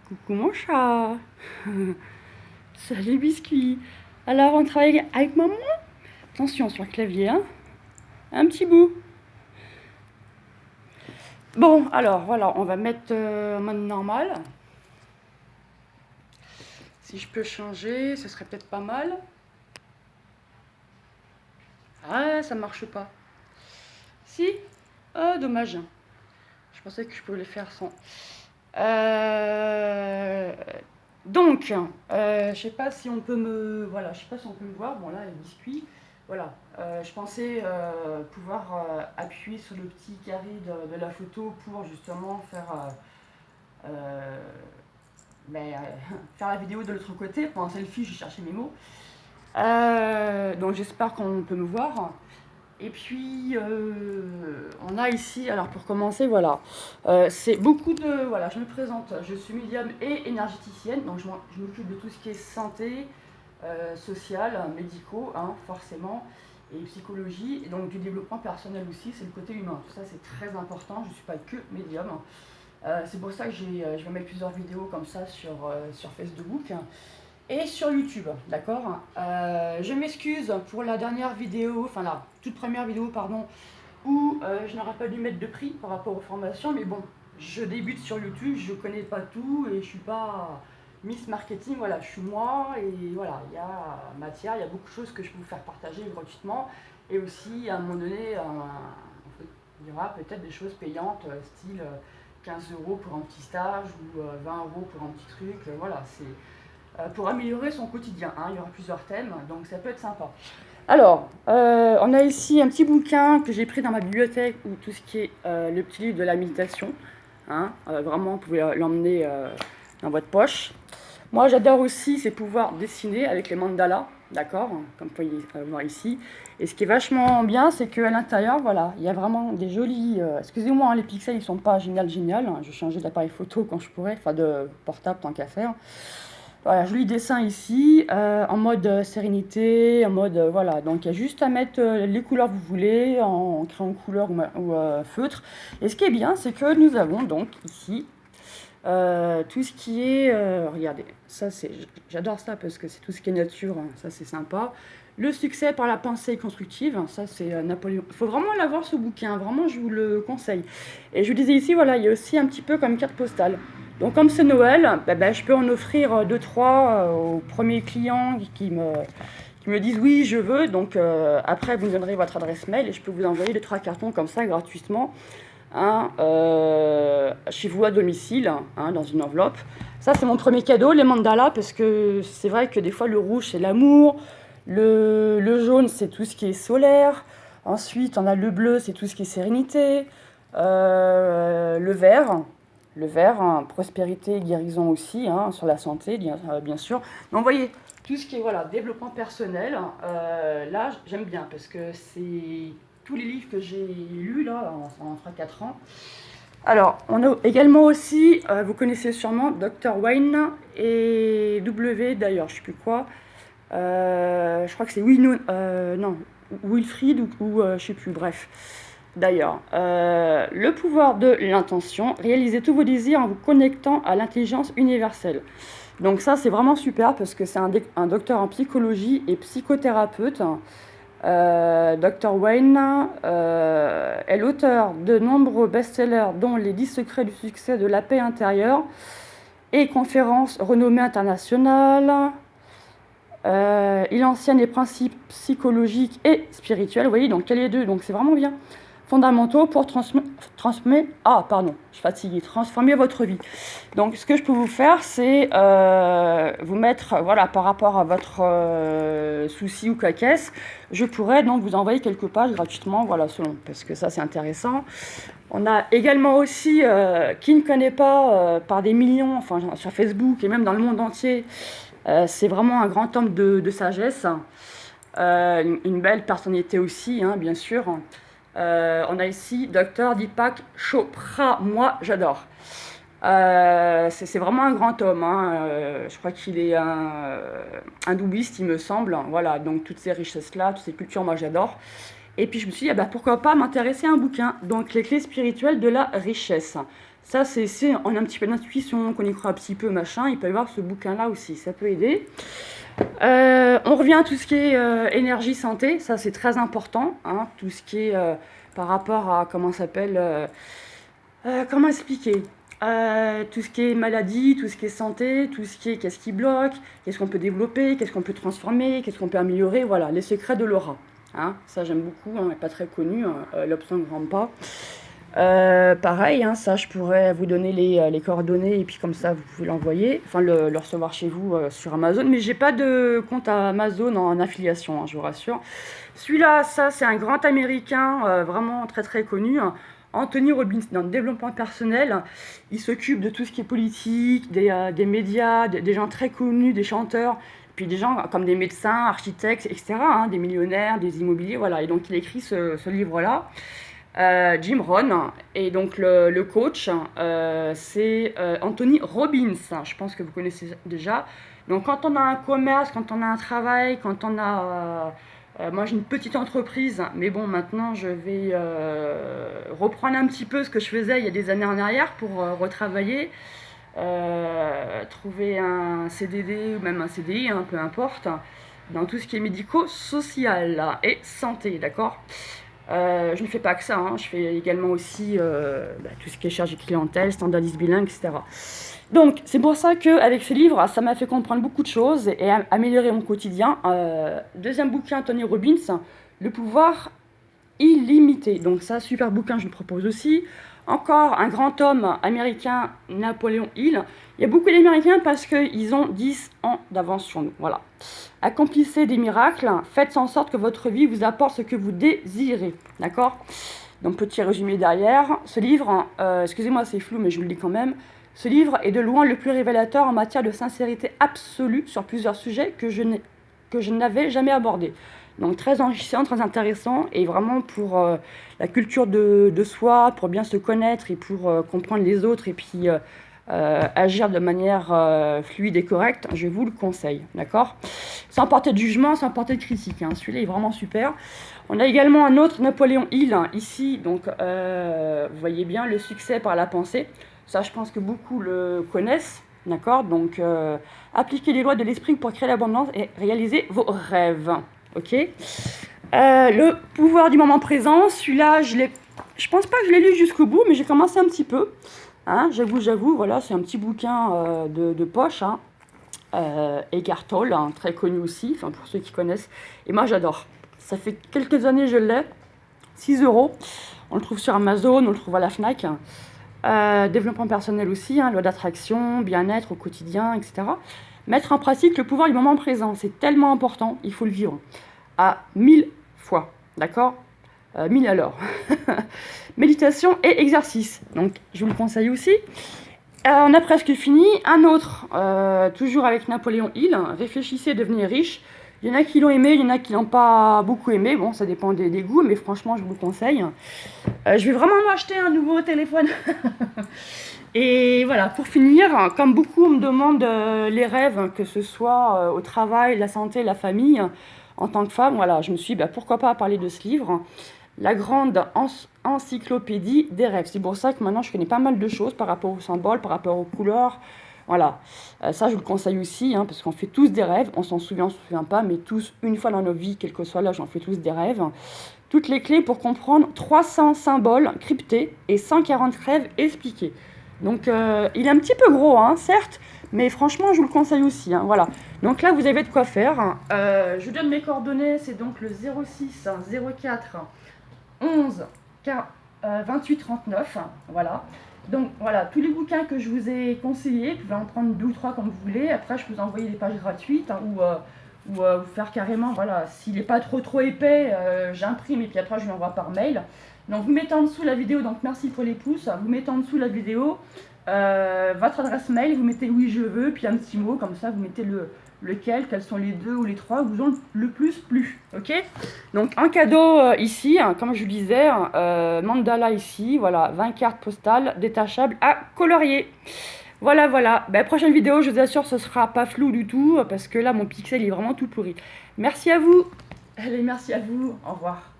Coucou mon chat. Salut biscuit. Alors on travaille avec maman. Attention sur le clavier, hein. Un petit bout. Bon, alors voilà, on va mettre en mode normal. Si je peux changer, ce serait peut-être pas mal. Ah, ça marche pas. Si. Ah, dommage. Je pensais que je pouvais le faire sans. Euh, Donc, je sais pas si on peut me, voilà, je sais pas si on peut me voir. Bon là, les biscuits, voilà. Je pensais pouvoir appuyer sur le petit carré de la photo pour justement faire, euh, ben, faire la vidéo de l'autre côté. Pour un selfie, je cherchais mes mots. Donc j'espère qu'on peut me voir. Et puis, on a ici, alors pour commencer, voilà, c'est beaucoup de, voilà, je me présente, je suis médium et énergéticienne, donc je m'occupe de tout ce qui est santé, social, médicaux, hein, forcément, et psychologie, et donc du développement personnel aussi, c'est le côté humain, tout ça c'est très important, je ne suis pas que médium. C'est pour ça que je vais mettre plusieurs vidéos comme ça sur Facebook et sur YouTube, d'accord. Je m'excuse pour la dernière vidéo, enfin la toute première vidéo, pardon, où je n'aurais pas dû mettre de prix par rapport aux formations, mais bon, je débute sur YouTube, je connais pas tout et je suis pas Miss Marketing, voilà, je suis moi et voilà, il y a matière, il y a beaucoup de choses que je peux vous faire partager gratuitement et aussi à un moment donné, il y aura peut-être des choses payantes, style 15 euros pour un petit stage ou 20 euros pour un petit truc, voilà, c'est pour améliorer son quotidien, hein. Il y aura plusieurs thèmes, donc ça peut être sympa. Alors, on a ici un petit bouquin que j'ai pris dans ma bibliothèque, où tout ce qui est le petit livre de la méditation, hein. Vraiment, vous pouvez l'emmener dans votre poche. Moi, j'adore aussi, c'est pouvoir dessiner avec les mandalas, d'accord, comme vous pouvez voir ici. Et ce qui est vachement bien, c'est qu'à l'intérieur, voilà, il y a vraiment des jolis... excusez-moi, hein, les pixels, ils sont pas génial, hein. Je vais changer d'appareil photo quand je pourrai, enfin de portable tant qu'à faire. Voilà, joli dessin ici, en mode sérénité, en mode voilà. Donc il y a juste à mettre les couleurs que vous voulez, en crayon couleur ou feutre. Et ce qui est bien, c'est que nous avons donc ici tout ce qui est, regardez, ça c'est, j'adore ça parce que c'est tout ce qui est nature, hein, ça c'est sympa. Le succès par la pensée constructive, hein, ça c'est Napoléon. Il faut vraiment l'avoir ce bouquin, vraiment je vous le conseille. Et je vous disais ici, voilà, il y a aussi un petit peu comme carte postale. Donc comme c'est Noël, je peux en offrir 2-3 aux premiers clients qui me disent oui je veux. Donc après vous me donnerez votre adresse mail et je peux vous envoyer 2-3 cartons comme ça gratuitement, hein, chez vous à domicile, hein, dans une enveloppe. Ça c'est mon premier cadeau, les mandalas, parce que c'est vrai que des fois le rouge c'est l'amour, le jaune c'est tout ce qui est solaire, ensuite on a le bleu c'est tout ce qui est sérénité, le vert. Le vert, hein, prospérité et guérison aussi, hein, sur la santé, bien sûr. Donc, vous voyez, tout ce qui est voilà, développement personnel, là, j'aime bien parce que c'est tous les livres que j'ai lus là, en 3-4 ans. Alors, on a également aussi, vous connaissez sûrement Dr. Wayne et W d'ailleurs, je ne sais plus quoi. Je crois que c'est non, Wilfried ou je ne sais plus, bref. D'ailleurs, le pouvoir de l'intention, réalisez tous vos désirs en vous connectant à l'intelligence universelle. Donc ça, c'est vraiment super parce que c'est un docteur en psychologie et psychothérapeute. Dr. Wayne est l'auteur de nombreux best-sellers dont Les 10 secrets du succès de la paix intérieure et conférences renommées internationales. Il enseigne les principes psychologiques et spirituels. Vous voyez, donc il y a les deux, donc c'est vraiment bien. Fondamentaux pour transformer votre vie. Donc ce que je peux vous faire, c'est vous mettre, voilà, par rapport à votre souci ou caquesse, je pourrais donc vous envoyer quelques pages gratuitement, voilà, selon, parce que ça c'est intéressant. On a également aussi, qui ne connaît pas, par des millions, enfin sur Facebook et même dans le monde entier, c'est vraiment un grand homme de sagesse, une belle personnalité aussi, hein, bien sûr. On a ici Dr Deepak Chopra, moi j'adore. C'est vraiment un grand homme, hein. Je crois qu'il est un bouddhiste, il me semble. Voilà, donc toutes ces richesses-là, toutes ces cultures, moi j'adore. Et puis je me suis dit, pourquoi pas m'intéresser à un bouquin. Donc les clés spirituelles de la richesse. Ça, c'est on a un petit peu d'intuition, qu'on y croit un petit peu, machin. Il peut y avoir ce bouquin-là aussi, ça peut aider. On revient à tout ce qui est énergie, santé. Ça, c'est très important. Hein, tout ce qui est par rapport à, comment expliquer tout ce qui est maladie, tout ce qui est santé, tout ce qui est qu'est-ce qui bloque, qu'est-ce qu'on peut développer, qu'est-ce qu'on peut transformer, qu'est-ce qu'on peut améliorer. Voilà, les secrets de l'aura. Hein, ça, j'aime beaucoup. Hein, n'est pas très connu. Hein, l'option ne grande pas. Pareil, hein, ça je pourrais vous donner les coordonnées et puis comme ça vous pouvez l'envoyer, enfin le recevoir chez vous sur Amazon, mais j'ai pas de compte à Amazon en affiliation, hein, je vous rassure. Celui-là, ça c'est un grand américain vraiment très très connu, hein, Anthony Robbins, dans le développement personnel. Il s'occupe de tout ce qui est politique, des médias, des gens très connus, des chanteurs, puis des gens comme des médecins, architectes, etc., hein, des millionnaires, des immobiliers, voilà. Et donc il écrit ce livre-là. Jim Rohn, et donc le coach, c'est Anthony Robbins, je pense que vous connaissez déjà. Donc quand on a un commerce, quand on a un travail, quand on a... moi j'ai une petite entreprise, mais bon maintenant je vais reprendre un petit peu ce que je faisais il y a des années en arrière pour retravailler, trouver un CDD ou même un CDI, hein, peu importe, dans tout ce qui est médico-social et santé, d'accord. Je ne fais pas que ça, hein. Je fais également aussi tout ce qui est chargé clientèle, standardiste bilingue, etc. Donc, c'est pour ça qu'avec ce livre, ça m'a fait comprendre beaucoup de choses et améliorer mon quotidien. Deuxième bouquin, Tony Robbins, Le pouvoir illimité. Donc ça, super bouquin, je le propose aussi. Encore un grand homme américain, Napoléon Hill. Il y a beaucoup d'Américains parce qu'ils ont 10 ans d'avance sur nous. Voilà. Accomplissez des miracles, faites en sorte que votre vie vous apporte ce que vous désirez. D'accord? Donc petit résumé derrière. Ce livre, excusez-moi c'est flou mais je vous le dis quand même. Ce livre est de loin le plus révélateur en matière de sincérité absolue sur plusieurs sujets que je n'avais jamais abordés. Donc très enrichissant, très intéressant, et vraiment pour la culture de soi, pour bien se connaître et pour comprendre les autres et puis agir de manière fluide et correcte, je vous le conseille, d'accord? Sans porter de jugement, sans porter de critique, hein. Celui-là est vraiment super. On a également un autre, Napoléon Hill, hein, ici, donc vous voyez bien, le succès par la pensée. Ça, je pense que beaucoup le connaissent, d'accord? Donc, appliquez les lois de l'esprit pour créer l'abondance et réaliser vos rêves. Ok. Le pouvoir du moment présent, celui-là, je pense pas que je l'ai lu jusqu'au bout, mais j'ai commencé un petit peu. Hein, j'avoue, voilà, c'est un petit bouquin de poche. Hein. Eckhart Tolle, hein, très connu aussi, enfin pour ceux qui connaissent. Et moi, j'adore. Ça fait quelques années que je l'ai. 6 €. On le trouve sur Amazon, on le trouve à la Fnac. Développement personnel aussi, hein, loi d'attraction, bien-être au quotidien, etc. Mettre en pratique le pouvoir du moment présent, c'est tellement important, il faut le vivre à 1000 fois, d'accord, 1000 à l'heure. Méditation et exercice, donc je vous le conseille aussi. On a presque fini. Un autre, toujours avec Napoléon Hill, réfléchissez, devenez riche. Il y en a qui l'ont aimé, il y en a qui l'ont pas beaucoup aimé. Bon, ça dépend des goûts, mais franchement, je vous le conseille. Je vais vraiment m'acheter un nouveau téléphone. Et voilà, pour finir, comme beaucoup me demandent les rêves, que ce soit au travail, la santé, la famille, en tant que femme, voilà, je me suis dit, pourquoi pas parler de ce livre, la grande encyclopédie des rêves. C'est pour ça que maintenant je connais pas mal de choses par rapport aux symboles, par rapport aux couleurs. Voilà, ça je vous le conseille aussi, hein, parce qu'on fait tous des rêves, on s'en souvient, on se souvient pas, mais tous, une fois dans nos vies, quel que soit l'âge, on fait tous des rêves. Toutes les clés pour comprendre 300 symboles cryptés et 140 rêves expliqués. Donc il est un petit peu gros, hein, certes, mais franchement je vous le conseille aussi. Hein, voilà. Donc là vous avez de quoi faire. Je vous donne mes coordonnées, c'est donc le 06 04 11 28 39. Voilà. Donc voilà, tous les bouquins que je vous ai conseillés, vous pouvez en prendre 2 ou 3 comme vous voulez. Après je peux vous envoyer des pages gratuites, hein, ou vous faire carrément, voilà, s'il n'est pas trop épais, j'imprime et puis après je l'envoie par mail. Donc vous mettez en dessous la vidéo, donc merci pour les pouces, vous mettez en dessous la vidéo votre adresse mail, vous mettez oui je veux, puis un petit mot, comme ça vous mettez lequel, quels sont les 2 ou les 3 vous ont le plus plu, ok? Donc un cadeau ici, hein, comme je vous disais, mandala ici, voilà, 20 cartes postales détachables à colorier. Voilà, voilà. Prochaine vidéo, je vous assure, ce sera pas flou du tout, parce que là, mon pixel est vraiment tout pourri. Merci à vous. Allez, merci à vous. Au revoir.